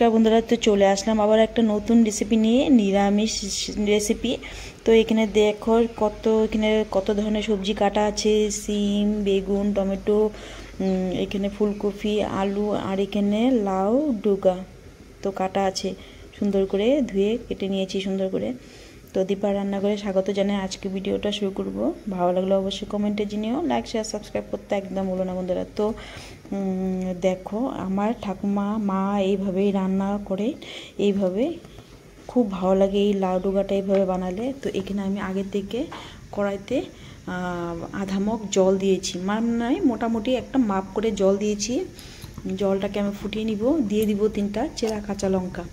নমস্কার বন্ধুরা, তো চলে আসলাম আবার একটা নতুন রেসিপি নিয়ে, নিরামিষ রেসিপি। তো এখানে দেখো কত ধরনের সবজি কাটা আছে, সিম, বেগুন, টমেটো, এখানে ফুলকপি, আলু, আর এখানে লাউ ডুগা তো কাটা আছে। সুন্দর করে ধুয়ে কেটে নিয়েছি সুন্দর করে। তো দীপা রান্নাঘরে স্বাগত জানাই। আজকে ভিডিওটা শুরু করব। ভালো লাগলে অবশ্যই কমেন্টে জানিও, লাইক শেয়ার সাবস্ক্রাইব করতে একদম ভুলো না বন্ধুরা। তো দেখো আমার ঠাকুমা মা এইভাবেই রান্না করে, এইভাবে খুব ভালো লাগে এই লাউ ডুগাটা এইভাবে বানালে। তো এখানে আমি আগে থেকে কড়াইতে আধা মগ জল দিয়েছি, মানে মোটামুটি একটা মাপ করে জল দিয়েছি। জলটাকে আমি ফুটিয়ে নিব, দিয়ে দিব 3টা চেরা কাঁচা লঙ্কা।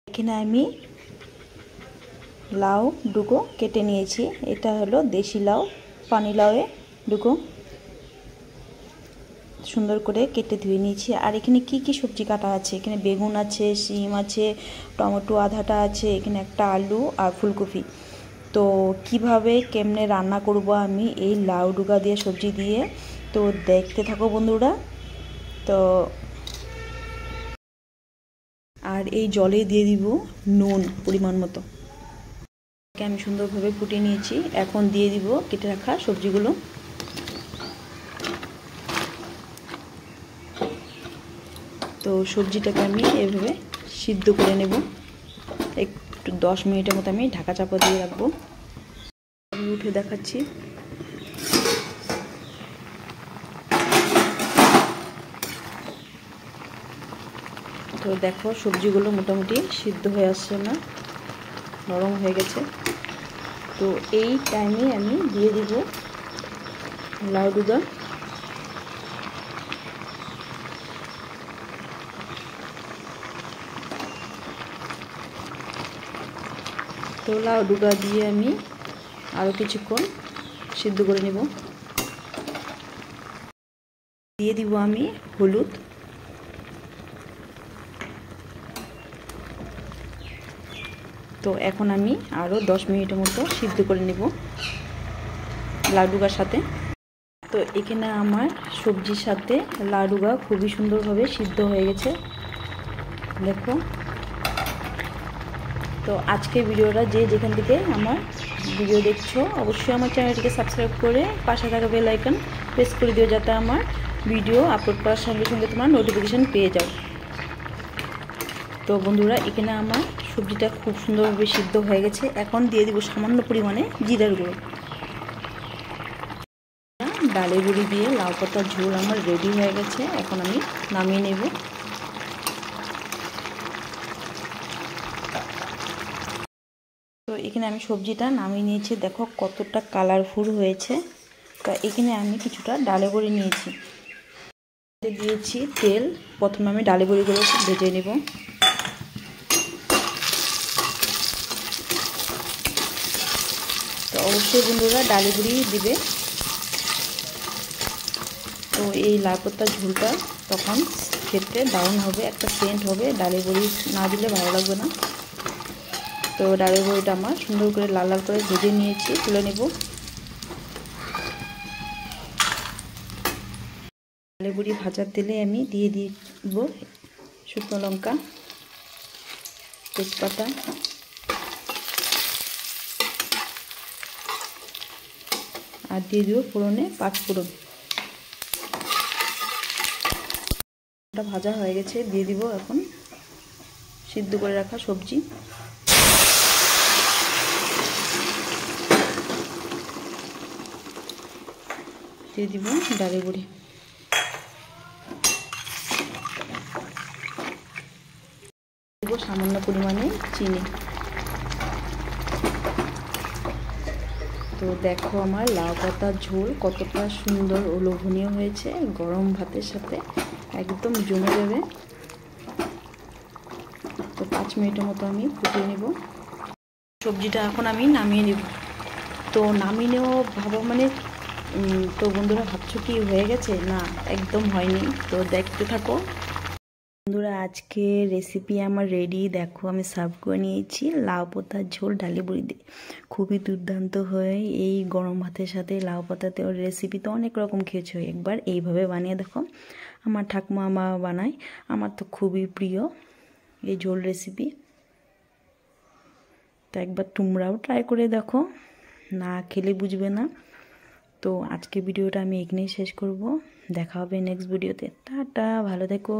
এখানে আমি লাউ ডুগো কেটে নিয়েছি, এটা হলো দেশি লাউ, পানি লাউয়ে ডুগো সুন্দর করে কেটে ধুয়ে নিয়েছি। আর এখানে কি কি সবজি কাটা আছে, এখানে বেগুন আছে, শিম আছে, টমেটো আধাটা আছে, এখানে একটা আলু আর ফুলকপি। তো কিভাবে কেমনে রান্না করব আমি এই লাউ ডুগা দিয়ে সবজি দিয়ে, তো দেখতে থাকো বন্ধুরা। তো আর এই জলে দিয়ে দিব নুন পরিমাণ মতো। আমি সুন্দরভাবে ফুটিয়ে নিয়েছি, এখন দিয়ে দিব কেটে রাখা সবজিগুলো। তো সবজিটাকে আমি এভাবে সিদ্ধ করে নেব, একটু 10 মিনিটের মতো আমি ঢাকা চাপা দিয়ে রাখবো। আমি উঠে দেখাচ্ছি। তো দেখো সবজিগুলো মোটামুটি সিদ্ধ হয়ে আসছে, না নরম হয়ে গেছে। তো এই টাইমে আমি দিয়ে দিব লাউ ডুগা। তো লাউ ডুগা দিয়ে আমি আরও কিছুক্ষণ সিদ্ধ করে নেব। দিয়ে দিব আমি হলুদ, তো এখন আমি আরও 10 মিনিটের মতো সিদ্ধ করে নেব লাউ ডুগার সাথে। তো এখানে আমার সবজির সাথে লাউ ডুগা খুবই সুন্দরভাবে সিদ্ধ হয়ে গেছে, দেখো। তো আজকের ভিডিওটা যে যেখান থেকে আমার ভিডিও দেখছো অবশ্যই আমার চ্যানেলটিকে সাবস্ক্রাইব করে পাশে থাকা বেল আইকন প্রেস করে দিও, যাতে আমার ভিডিও আপলোড করার সঙ্গে সঙ্গে তোমার নোটিফিকেশান পেয়ে যাও। তো বন্ধুরা এখানে আমার সবজিটা খুব সুন্দরভাবে সিদ্ধ হয়ে গেছে। এখন দিয়ে দিব সামান্য পরিমাণে জিরার গুঁড়ো। ডালের বড়ি দিয়ে লাউ পাতার ঝোল আমার রেডি হয়ে গেছে, এখন আমি নামিয়ে নেব। তো এখানে আমি সবজিটা নামিয়ে নিয়েছি, দেখো কতটা কালারফুল হয়েছে। তো এখানে আমি কিছুটা ডালের বড়ি নিয়েছি, দিয়েছি তেল। প্রথমে আমি ডালের বড়িগুলো ভেজে নেব। তো অবশ্যই বন্ধুরা ডালের বড়ি দিবে। তো এই লাউ পাতার ঝোলটা তখন খেতে দারুণ হবে, একটা সেন্ট হবে। ডালের বড়ি না দিলে ভালো লাগবে না। তো ডালের বড়িটা আমার সুন্দর করে লাল লাল করে ভেজে নিয়েছি, তুলে নেব। ডালের বড়ি ভাজার তেলে আমি দিয়ে দিব শুকনো লঙ্কা, তেজপাতা, আর দিয়ে দিব ফোড়নে 5 ফোড়ন। ভাজা হয়ে গেছে, দিয়ে দিব এখন সিদ্ধ করে রাখা সবজি। দিয়ে দিব ডালের বড়ি, দিব সামান্য পরিমাণে চিনি। তো দেখো আমার লাউ পাতার ঝোল কতটা সুন্দর ও লোভনীয় হয়েছে, গরম ভাতের সাথে একদম জমে যাবে। তো 5 মিনিটের মতো আমি ফুটিয়ে নেব সবজিটা। এখন আমি নামিয়ে নেব। তো নামিয়ে নেওয়া ভাবো মানে, তো বন্ধুরা ভাবছো কি হয়ে গেছে? না, একদম হয়নি। তো দেখতে থাকো বন্ধুরা। আজকে রেসিপি আমার রেডি, দেখো আমি সার্ভ করে নিয়েছি লাউ পাতার ঝোল ডালের বড়ি দিয়ে। খুবই দুর্দান্ত হয় এই গরম ভাতের সাথে। লাউ পাতাতে ওর রেসিপি তো অনেক রকম খেয়েছো, একবার এইভাবে বানিয়ে দেখো। আমার ঠাকুমা মা বানায়, আমার তো খুবই প্রিয়। এই ঝোল রেসিপি। তো একবার তোমরাও ট্রাই করে দেখো, না খেলে বুঝবে না। তো আজকে ভিডিওটা আমি এখানেই শেষ করব, দেখা হবে নেক্সট ভিডিওতে। টাটা, ভালো থেকো।